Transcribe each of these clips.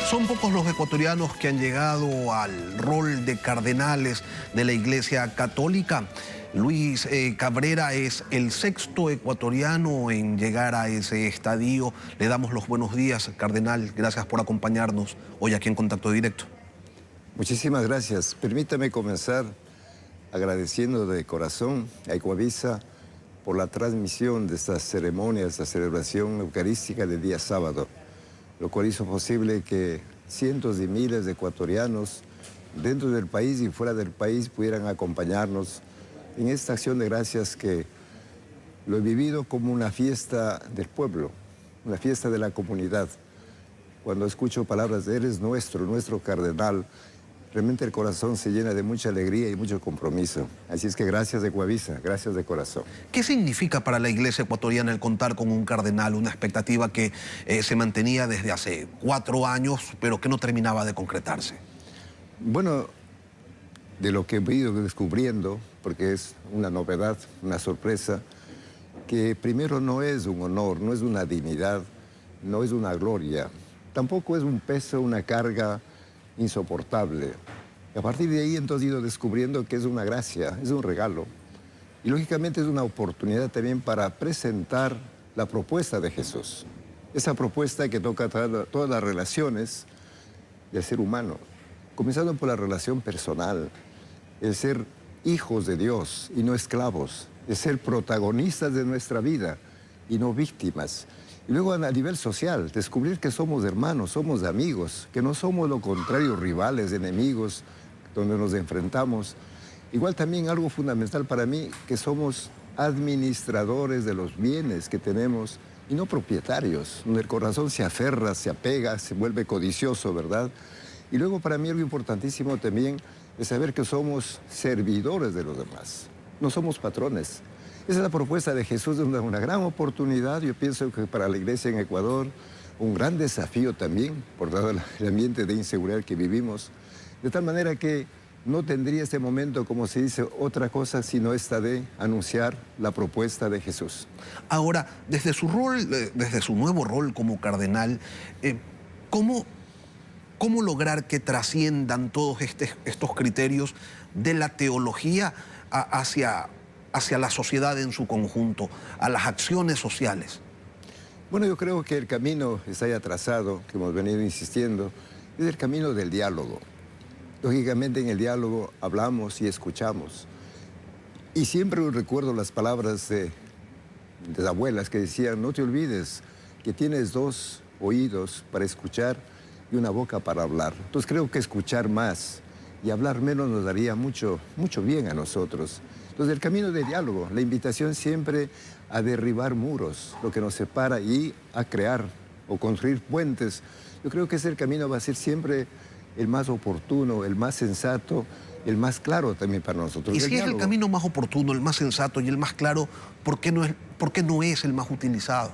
Son pocos los ecuatorianos que han llegado al rol de cardenales de la Iglesia Católica. Luis Cabrera es el sexto ecuatoriano en llegar a ese estadio. Le damos los buenos días, cardenal. Gracias por acompañarnos hoy aquí en Contacto Directo. Muchísimas gracias. Permítame comenzar agradeciendo de corazón a Ecuavisa por la transmisión de esta ceremonia, de esta celebración eucarística del día sábado, lo cual hizo posible que cientos y miles de ecuatorianos dentro del país y fuera del país pudieran acompañarnos en esta acción de gracias que lo he vivido como una fiesta del pueblo, una fiesta de la comunidad. Cuando escucho palabras de "eres nuestro cardenal", realmente el corazón se llena de mucha alegría y mucho compromiso. Así es que gracias de Ecuavisa, gracias de corazón. ¿Qué significa para la Iglesia ecuatoriana el contar con un cardenal? Una expectativa que se mantenía desde hace 4 años, pero que no terminaba de concretarse. Bueno, de lo que he ido descubriendo, porque es una novedad, una sorpresa, que primero no es un honor, no es una dignidad, no es una gloria, tampoco es un peso, una carga insoportable. Y a partir de ahí entonces he ido descubriendo que es una gracia, es un regalo. Y lógicamente es una oportunidad también para presentar la propuesta de Jesús. Esa propuesta que toca todas las relaciones del ser humano, comenzando por la relación personal, el ser hijos de Dios y no esclavos, el ser protagonistas de nuestra vida y no víctimas. Y luego a nivel social, descubrir que somos hermanos, somos amigos, que no somos lo contrario, rivales, enemigos, donde nos enfrentamos. Igual también algo fundamental para mí, que somos administradores de los bienes que tenemos y no propietarios, donde el corazón se aferra, se apega, se vuelve codicioso, ¿verdad? Y luego para mí algo importantísimo también es saber que somos servidores de los demás, no somos patrones. Esa es la propuesta de Jesús, una gran oportunidad, yo pienso que para la Iglesia en Ecuador, un gran desafío también, por dado el ambiente de inseguridad que vivimos, de tal manera que no tendría este momento, como se dice, otra cosa sino esta de anunciar la propuesta de Jesús. Ahora, desde su rol, desde su nuevo rol como cardenal, ¿cómo lograr que trasciendan todos estos criterios de la teología hacia la sociedad en su conjunto, a las acciones sociales? Bueno, yo creo que el camino está ya trazado, que hemos venido insistiendo, es el camino del diálogo. Lógicamente en el diálogo hablamos y escuchamos. Y siempre recuerdo las palabras de las abuelas que decían: no te olvides que tienes 2 oídos para escuchar y una boca para hablar. Entonces creo que escuchar más y hablar menos nos daría mucho bien a nosotros. Entonces el camino de diálogo, la invitación siempre a derribar muros, lo que nos separa, y a crear o construir puentes. Yo creo que ese camino va a ser siempre el más oportuno, el más sensato, el más claro también para nosotros. Y si es el camino más oportuno, el más sensato y el más claro, ¿por qué no es el más utilizado?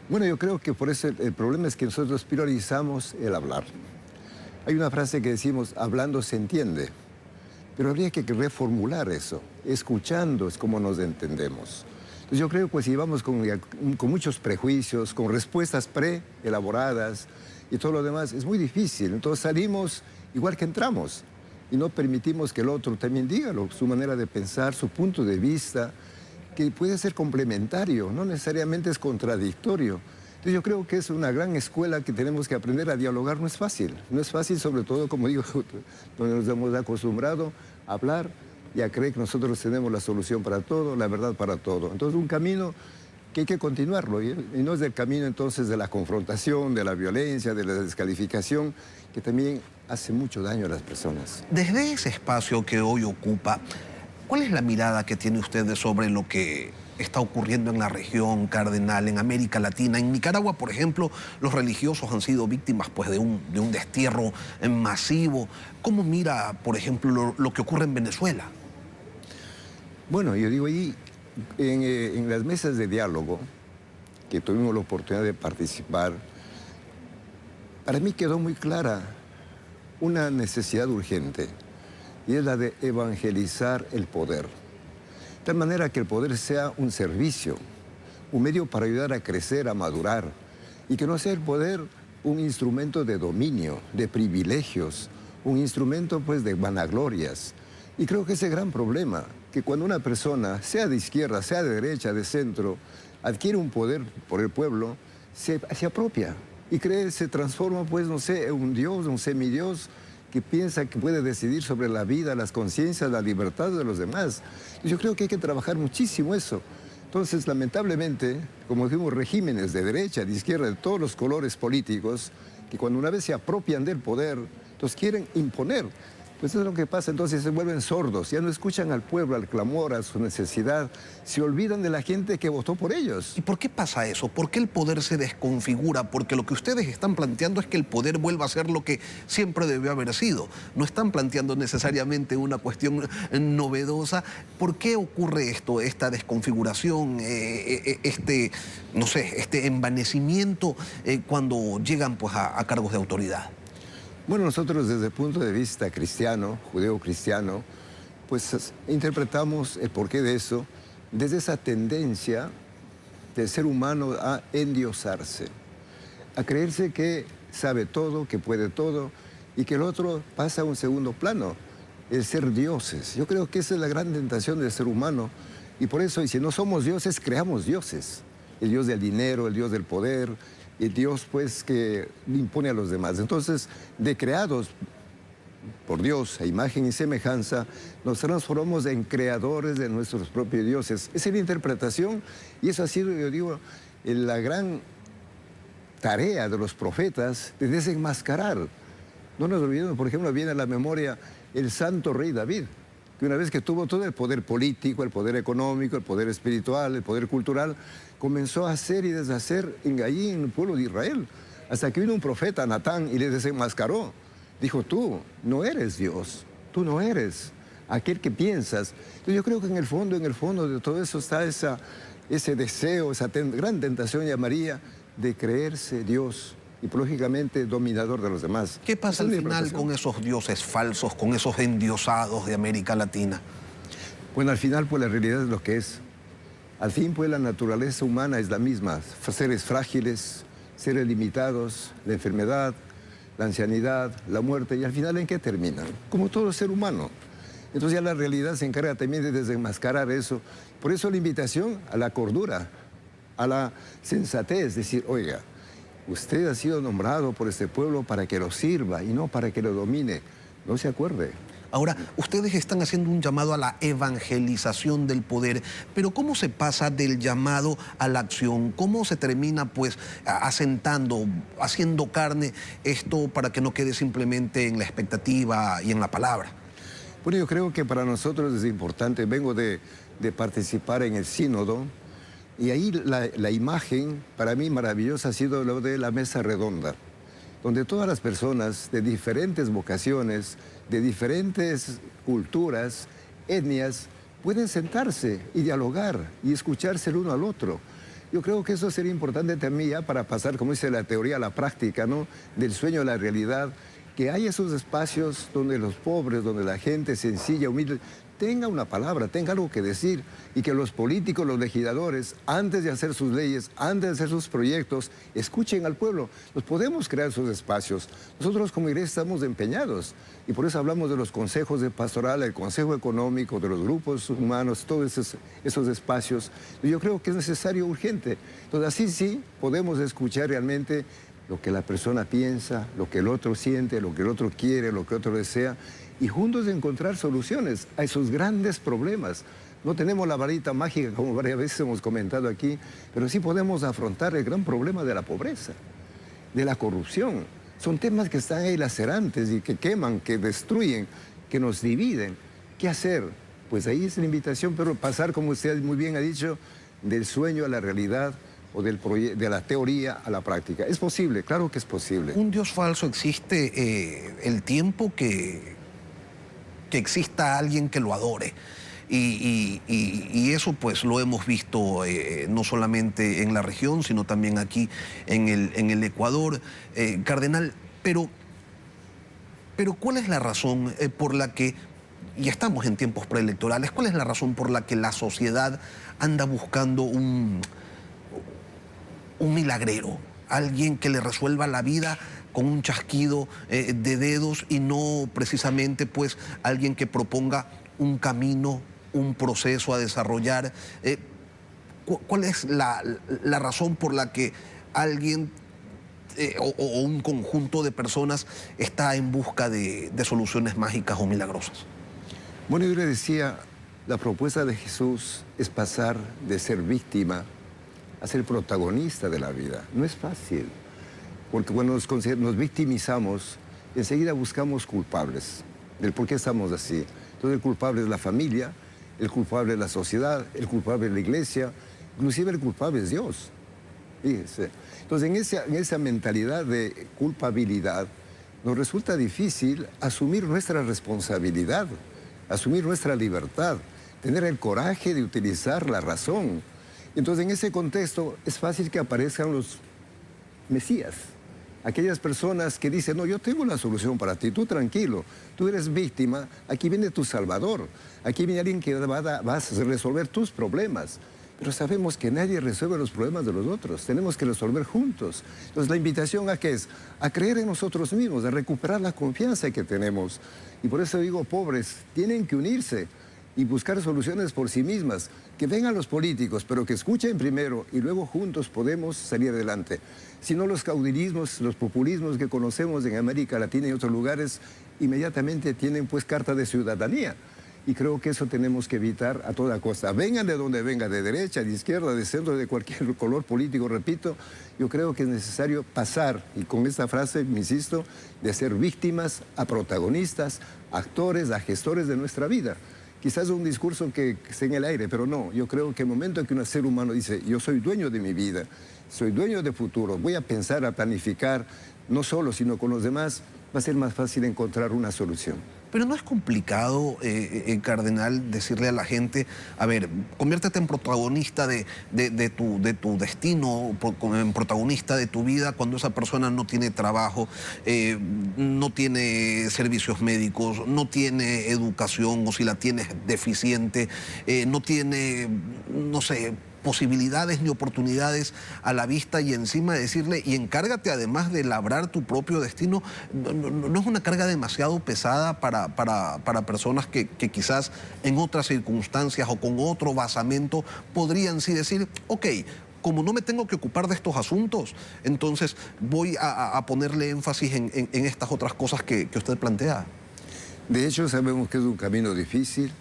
Bueno, yo creo que por eso el problema es que nosotros priorizamos el hablar. Hay una frase que decimos: hablando se entiende, pero habría que reformular eso. Escuchando es como nos entendemos. Entonces yo creo que si vamos con muchos prejuicios, con respuestas preelaboradas y todo lo demás, es muy difícil. Entonces salimos igual que entramos y no permitimos que el otro también diga su manera de pensar, su punto de vista, que puede ser complementario, no necesariamente es contradictorio. Entonces yo creo que es una gran escuela que tenemos que aprender a dialogar. No es fácil sobre todo, como digo, donde nos hemos acostumbrado a hablar y a creer que nosotros tenemos la solución para todo, la verdad para todo. Entonces un camino que hay que continuarlo, y no es el camino entonces de la confrontación, de la violencia, de la descalificación, que también hace mucho daño a las personas. Desde ese espacio que hoy ocupa, ¿cuál es la mirada que tiene usted sobre lo que está ocurriendo en la región, cardenal, en América Latina? En Nicaragua, por ejemplo, los religiosos han sido víctimas pues, de un destierro masivo. ¿Cómo mira, por ejemplo, lo que ocurre en Venezuela? Bueno, yo digo, ahí en las mesas de diálogo, que tuvimos la oportunidad de participar, para mí quedó muy clara una necesidad urgente, y es la de evangelizar el poder. De tal manera que el poder sea un servicio, un medio para ayudar a crecer, a madurar, y que no sea el poder un instrumento de dominio, de privilegios, un instrumento pues de vanaglorias. Y creo que ese gran problema, que cuando una persona, sea de izquierda, sea de derecha, de centro, adquiere un poder por el pueblo, se apropia y cree, se transforma pues, no sé, en un dios, un semidios, que piensa que puede decidir sobre la vida, las conciencias, la libertad de los demás. Yo creo que hay que trabajar muchísimo eso. Entonces, lamentablemente, como dijimos, regímenes de derecha, de izquierda, de todos los colores políticos, que cuando una vez se apropian del poder, entonces quieren imponer. Pues eso es lo que pasa, entonces se vuelven sordos, ya no escuchan al pueblo, al clamor, a su necesidad, se olvidan de la gente que votó por ellos. ¿Y por qué pasa eso? ¿Por qué el poder se desconfigura? Porque lo que ustedes están planteando es que el poder vuelva a ser lo que siempre debió haber sido. No están planteando necesariamente una cuestión novedosa. ¿Por qué ocurre esto, esta desconfiguración, no sé, este envanecimiento cuando llegan pues, a cargos de autoridad? Bueno, nosotros desde el punto de vista cristiano, judeo-cristiano, pues interpretamos el porqué de eso desde esa tendencia del ser humano a endiosarse, a creerse que sabe todo, que puede todo y que el otro pasa a un segundo plano, el ser dioses. Yo creo que esa es la gran tentación del ser humano y por eso, y si no somos dioses, creamos dioses. El dios del dinero, el dios del poder, el Dios pues que impone a los demás. Entonces, de creados por Dios a imagen y semejanza, nos transformamos en creadores de nuestros propios dioses. Esa es la interpretación y eso ha sido, yo digo, la gran tarea de los profetas de desenmascarar. No nos olvidemos, por ejemplo, viene a la memoria el santo rey David, que una vez que tuvo todo el poder político, el poder económico, el poder espiritual, el poder cultural, comenzó a hacer y deshacer allí en el pueblo de Israel. Hasta que vino un profeta, Natán, y le desenmascaró. Dijo, tú no eres Dios, tú no eres aquel que piensas. Entonces yo creo que en el fondo de todo eso está ese deseo, esa gran tentación, llamaría, de creerse Dios y, lógicamente, dominador de los demás. ¿Qué pasa al final con esos dioses falsos, con esos endiosados de América Latina? Bueno, al final, pues la realidad es lo que es. Al fin, pues la naturaleza humana es la misma. Seres frágiles, seres limitados, la enfermedad, la ancianidad, la muerte. ¿Y al final en qué terminan? Como todo ser humano. Entonces ya la realidad se encarga también de desenmascarar eso. Por eso la invitación a la cordura, a la sensatez. Decir, oiga, usted ha sido nombrado por este pueblo para que lo sirva y no para que lo domine. No se acuerde. Ahora, ustedes están haciendo un llamado a la evangelización del poder, pero ¿cómo se pasa del llamado a la acción? ¿Cómo se termina, pues, asentando, haciendo carne esto para que no quede simplemente en la expectativa y en la palabra? Bueno, yo creo que para nosotros es importante. Vengo de participar en el sínodo y ahí la imagen, para mí maravillosa, ha sido lo de la mesa redonda, donde todas las personas de diferentes vocaciones, de diferentes culturas, etnias, pueden sentarse y dialogar y escucharse el uno al otro. Yo creo que eso sería importante también ya para pasar, como dice la teoría, a la práctica, ¿no? Del sueño a la realidad, que haya esos espacios donde los pobres, donde la gente sencilla, humilde, tenga una palabra, tenga algo que decir y que los políticos, los legisladores, antes de hacer sus leyes, antes de hacer sus proyectos, escuchen al pueblo. Nos podemos crear esos espacios. Nosotros como iglesia estamos empeñados y por eso hablamos de los consejos de pastoral, el consejo económico, de los grupos humanos, todos esos espacios. Yo creo que es necesario, urgente. Entonces así sí podemos escuchar realmente lo que la persona piensa, lo que el otro siente, lo que el otro quiere, lo que el otro desea, y juntos encontrar soluciones a esos grandes problemas. No tenemos la varita mágica, como varias veces hemos comentado aquí, pero sí podemos afrontar el gran problema de la pobreza, de la corrupción. Son temas que están ahí lacerantes y que queman, que destruyen, que nos dividen. ¿Qué hacer? Pues ahí es la invitación, pero pasar, como usted muy bien ha dicho, del sueño a la realidad, o de la teoría a la práctica. ¿Es posible? Claro que es posible. Un Dios falso existe el tiempo que exista alguien que lo adore. Y eso pues lo hemos visto no solamente en la región, sino también aquí en el Ecuador. Cardenal, pero ¿cuál es la razón por la que, y estamos en tiempos preelectorales, cuál es la razón por la que la sociedad anda buscando un milagrero, alguien que le resuelva la vida con un chasquido de dedos y no precisamente pues alguien que proponga un camino, un proceso a desarrollar. ¿Cuál es la razón por la que alguien o un conjunto de personas está en busca de soluciones mágicas o milagrosas? Bueno, yo le decía, la propuesta de Jesús es pasar de ser víctima a ser protagonista de la vida. No es fácil, porque cuando nos victimizamos, enseguida buscamos culpables del por qué estamos así. Entonces el culpable es la familia, el culpable es la sociedad, el culpable es la iglesia, inclusive el culpable es Dios. Fíjense. Entonces en esa mentalidad de culpabilidad nos resulta difícil asumir nuestra responsabilidad, asumir nuestra libertad, tener el coraje de utilizar la razón. Entonces en ese contexto es fácil que aparezcan los mesías, aquellas personas que dicen, no, yo tengo la solución para ti, tú tranquilo, tú eres víctima, aquí viene tu salvador, aquí viene alguien que va a resolver tus problemas. Pero sabemos que nadie resuelve los problemas de los otros, tenemos que resolver juntos. Entonces la invitación a qué es, a creer en nosotros mismos, a recuperar la confianza que tenemos. Y por eso digo, pobres, tienen que unirse y buscar soluciones por sí mismas. Que vengan los políticos, pero que escuchen primero y luego juntos podemos salir adelante. Si no, los caudilismos, los populismos que conocemos en América Latina y otros lugares, inmediatamente tienen pues carta de ciudadanía. Y creo que eso tenemos que evitar a toda costa. Vengan de donde venga, de derecha, de izquierda, de centro, de cualquier color político, repito, yo creo que es necesario pasar, y con esta frase, me insisto, de ser víctimas a protagonistas, actores, a gestores de nuestra vida. Quizás es un discurso que esté en el aire, pero no. Yo creo que el momento en que un ser humano dice, yo soy dueño de mi vida, soy dueño de futuro, voy a pensar, a planificar, no solo, sino con los demás, va a ser más fácil encontrar una solución. Pero no es complicado, cardenal, decirle a la gente, a ver, conviértete en protagonista de tu destino, en protagonista de tu vida cuando esa persona no tiene trabajo, no tiene servicios médicos, no tiene educación o si la tiene deficiente, no tiene, no sé, posibilidades ni oportunidades a la vista y encima decirle, y encárgate además de labrar tu propio destino. No es una carga demasiado pesada para personas que quizás en otras circunstancias o con otro basamento podrían sí decir, ok, como no me tengo que ocupar de estos asuntos, entonces voy a ponerle énfasis en estas otras cosas que usted plantea. De hecho, sabemos que es un camino difícil,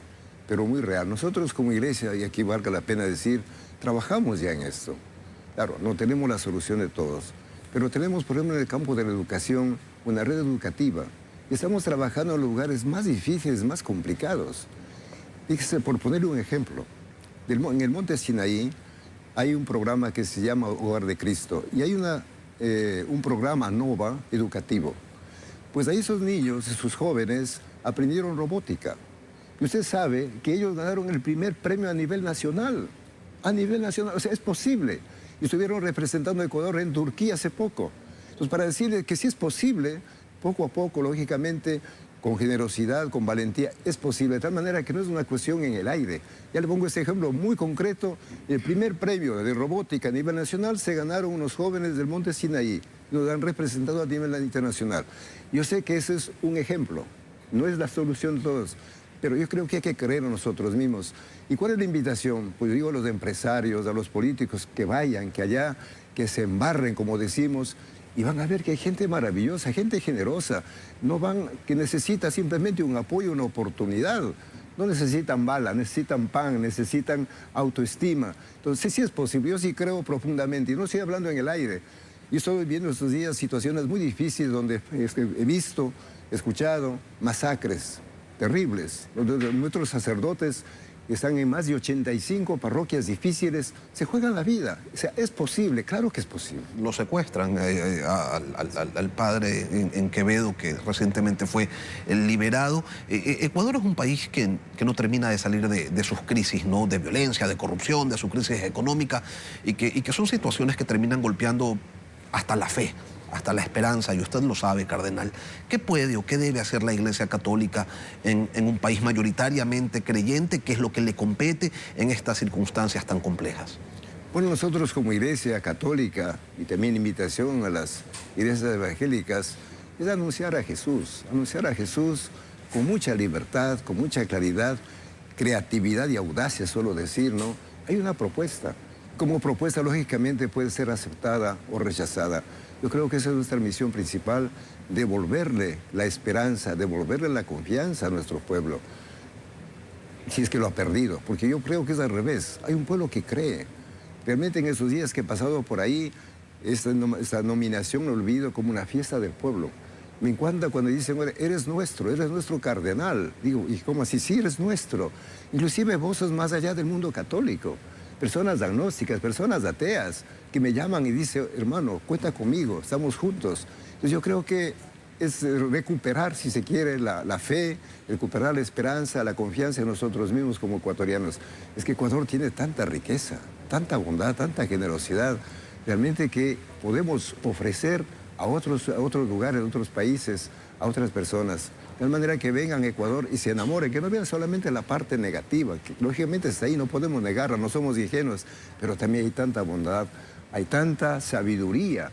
pero muy real. Nosotros como iglesia, y aquí valga la pena decir, trabajamos ya en esto. Claro, no tenemos la solución de todos, pero tenemos, por ejemplo, en el campo de la educación, una red educativa. Y estamos trabajando en los lugares más difíciles, más complicados. Fíjese, por ponerle un ejemplo, en el Monte Sinaí hay un programa que se llama Hogar de Cristo y hay un programa NOVA educativo. Pues ahí esos niños, esos jóvenes, aprendieron robótica. Y usted sabe que ellos ganaron el primer premio a nivel nacional. A nivel nacional, o sea, es posible. Y estuvieron representando a Ecuador en Turquía hace poco. Entonces, para decirles que sí es posible, poco a poco, lógicamente, con generosidad, con valentía, es posible. De tal manera que no es una cuestión en el aire. Ya le pongo este ejemplo muy concreto. El primer premio de robótica a nivel nacional se ganaron unos jóvenes del Monte Sinaí. Nos han representado a nivel internacional. Yo sé que ese es un ejemplo. No es la solución de todos. Pero yo creo que hay que creer en nosotros mismos. ¿Y cuál es la invitación? Pues digo a los empresarios, a los políticos, que vayan, que allá, que se embarren, como decimos, y van a ver que hay gente maravillosa, gente generosa, que necesita simplemente un apoyo, una oportunidad. No necesitan bala, necesitan pan, necesitan autoestima. Entonces sí es posible, yo sí creo profundamente, y no estoy hablando en el aire. Yo estoy viviendo estos días situaciones muy difíciles donde he visto, escuchado masacres terribles. Nuestros sacerdotes están en más de 85 parroquias difíciles, se juegan la vida. O sea, es posible, claro que es posible. Lo secuestran al padre en Quevedo, que recientemente fue liberado. Ecuador es un país que no termina de salir de sus crisis, ¿no? De violencia, de corrupción, de su crisis económica, y que son situaciones que terminan golpeando hasta la fe, hasta la esperanza, y usted lo sabe, cardenal. ¿Qué puede o qué debe hacer la Iglesia Católica en un país mayoritariamente creyente? ¿Qué es lo que le compete en estas circunstancias tan complejas? Bueno, nosotros como Iglesia Católica y también invitación a las iglesias evangélicas es anunciar a Jesús con mucha libertad, con mucha claridad, creatividad y audacia, suelo decir, ¿no? Hay una propuesta. Como propuesta, lógicamente, puede ser aceptada o rechazada. Yo creo que esa es nuestra misión principal, devolverle la esperanza, devolverle la confianza a nuestro pueblo, si es que lo ha perdido, porque yo creo que es al revés. Hay un pueblo que cree. Realmente en esos días que he pasado por ahí, esta nominación lo olvido como una fiesta del pueblo. Me encanta cuando dicen, eres nuestro cardenal. Digo, ¿y cómo así? Sí, eres nuestro. Inclusive voces más allá del mundo católico, personas agnósticas, personas ateas, que me llaman y dicen, hermano, cuenta conmigo, estamos juntos. Entonces yo creo que es recuperar, si se quiere, la fe, recuperar la esperanza, la confianza en nosotros mismos como ecuatorianos. Es que Ecuador tiene tanta riqueza, tanta bondad, tanta generosidad, realmente que podemos ofrecer a otros lugares, a otros países, a otras personas. De tal manera que vengan a Ecuador y se enamoren, que no vean solamente la parte negativa, que lógicamente está ahí, no podemos negarla, no somos ingenuos, pero también hay tanta bondad, hay tanta sabiduría,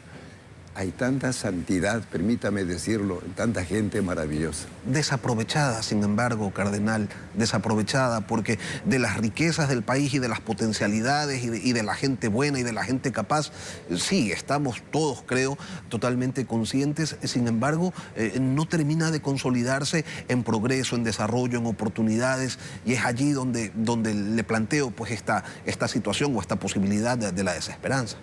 hay tanta santidad, permítame decirlo, tanta gente maravillosa. Desaprovechada, sin embargo, cardenal, desaprovechada, porque de las riquezas del país y de las potencialidades y de la gente buena y de la gente capaz, sí, estamos todos, creo, totalmente conscientes, sin embargo, no termina de consolidarse en progreso, en desarrollo, en oportunidades, y es allí donde le planteo pues esta situación o esta posibilidad de la desesperanza.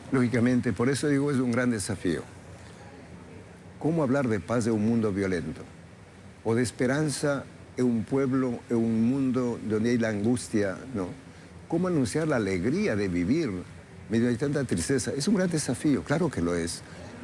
Lógicamente, por eso digo, es un gran desafío. ¿Cómo hablar de paz en un mundo violento? O de esperanza en un pueblo, en un mundo donde hay la angustia, ¿no? ¿Cómo anunciar la alegría de vivir medio de tanta tristeza? Es un gran desafío, claro que lo es.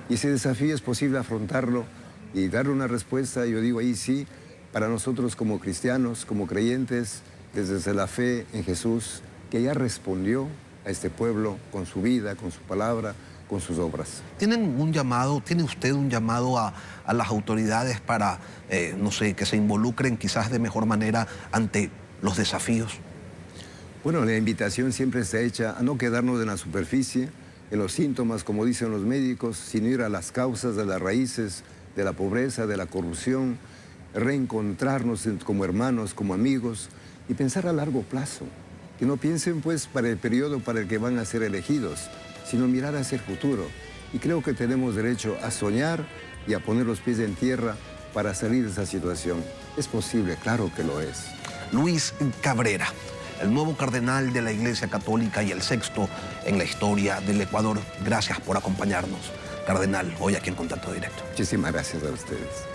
Y ese desafío es posible afrontarlo y darle una respuesta, yo digo ahí sí, para nosotros como cristianos, como creyentes, desde la fe en Jesús, que ya respondió a este pueblo con su vida, con su palabra, con sus obras. ¿Tiene usted un llamado a las autoridades para, no sé, que se involucren quizás de mejor manera ante los desafíos? Bueno, la invitación siempre está hecha a no quedarnos en la superficie, en los síntomas, como dicen los médicos, sino ir a las causas, de las raíces de la pobreza, de la corrupción, reencontrarnos como hermanos, como amigos y pensar a largo plazo. Que no piensen pues para el periodo para el que van a ser elegidos, sino mirar hacia el futuro. Y creo que tenemos derecho a soñar y a poner los pies en tierra para salir de esa situación. Es posible, claro que lo es. Luis Cabrera, el nuevo cardenal de la Iglesia Católica y el sexto en la historia del Ecuador. Gracias por acompañarnos, cardenal, hoy aquí en Contacto Directo. Muchísimas gracias a ustedes.